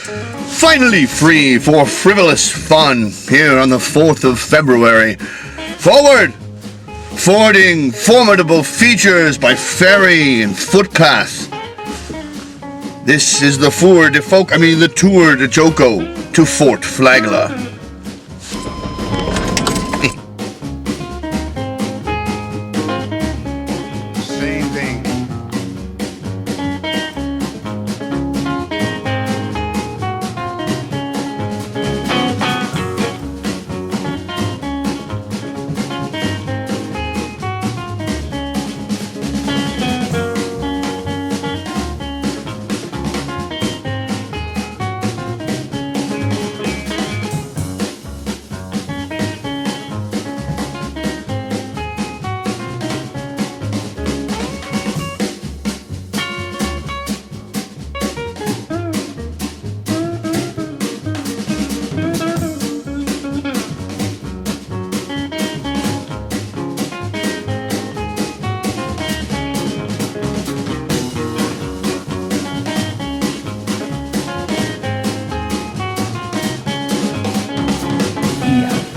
Finally free for frivolous fun here on the 4th of February. Forward! Fording formidable features by ferry and footpath. This is the the Tour de Joko to Fort Flagler. Same thing.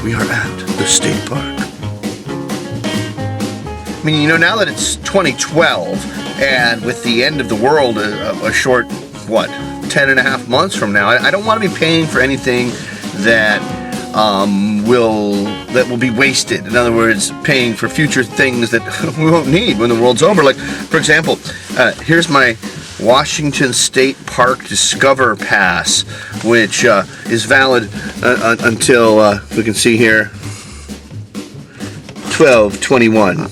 We are at the state park. I mean, you know, now that it's 2012, and with the end of the world a short, 10 and a half months from now, I don't want to be paying for anything that will be wasted. In other words, paying for future things that we won't need when the world's over. Like, for example, here's my Washington State Park Discover Pass, which is valid until, if we can see here, 12/21.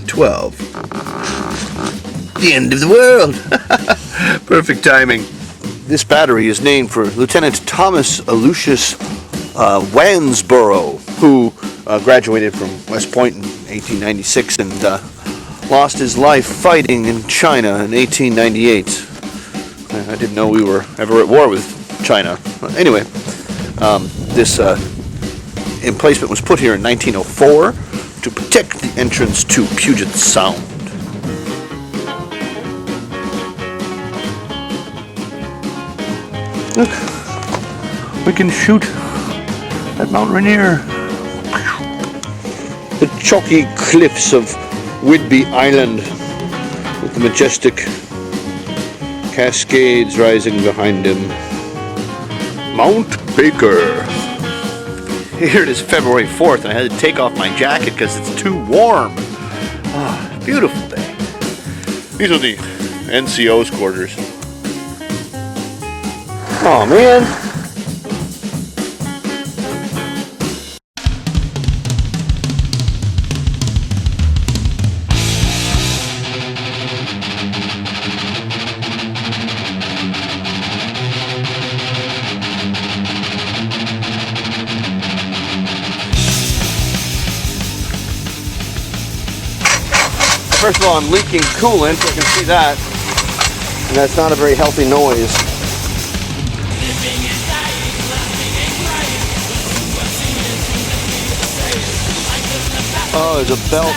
12. The end of the world. Perfect timing. This battery is named for Lieutenant Thomas Aloysius Wansborough, who graduated from West Point in 1896 and lost his life fighting in China in 1898. I didn't know we were ever at war with China. Anyway, this emplacement was put here in 1904 to protect the entrance to Puget Sound. Look, we can shoot at Mount Rainier. The chalky cliffs of Whidbey Island with the majestic Cascades rising behind him. Mount Baker. Here it is February 4th and I had to take off my jacket because it's too warm. Beautiful day. These are the NCO's quarters. Oh man. First of all, I'm leaking coolant, I can see that, and that's not a very healthy noise. Oh, there's a belt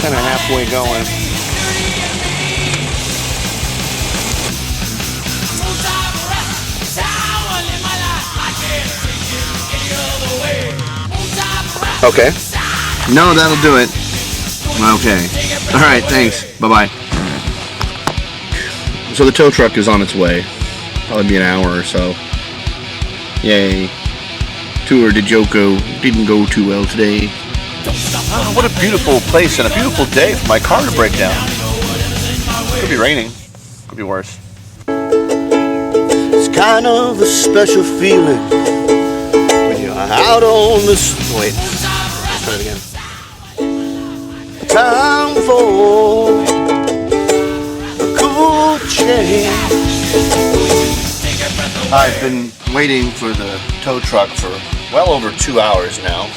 kind of halfway going. Okay. No, that'll do it. Okay. All right, thanks. Bye-bye. So the tow truck is on its way. Probably be an hour or so. Yay. Tour de Joko didn't go too well today. Oh, what a beautiful place and a beautiful day for my car to break down. Could be raining. Could be worse. It's kind of a special feeling when you're out on this... Wait. Let's try it again. Time for a cool change. I've been waiting for the tow truck for well over 2 hours now.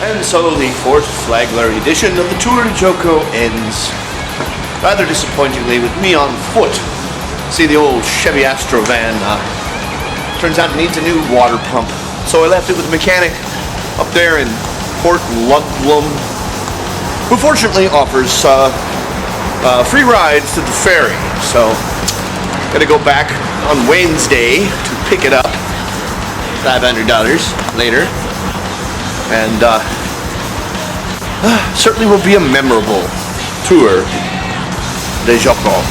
And so the Fort Flagler edition of the Tour de Joko ends rather disappointingly with me on foot. See, the old Chevy Astro van turns out it needs a new water pump. So I left it with a mechanic up there in Port Ludlam. who fortunately offers free rides to the ferry. So, gotta go back on Wednesday to pick it up. $500 later. And certainly will be a memorable tour de Joko.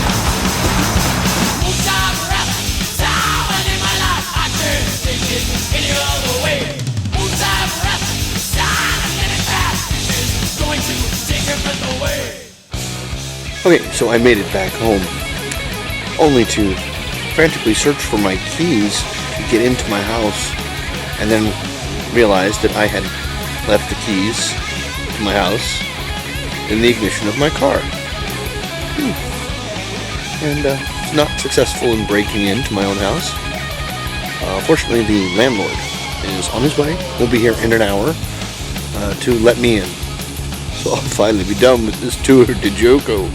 Okay, so I made it back home, only to frantically search for my keys to get into my house, and then realized that I had left the keys to my house in the ignition of my car. And not successful in breaking into my own house. Fortunately, the landlord is on his way. He'll be here in an hour to let me in. So I'll finally be done with this tour to Joko.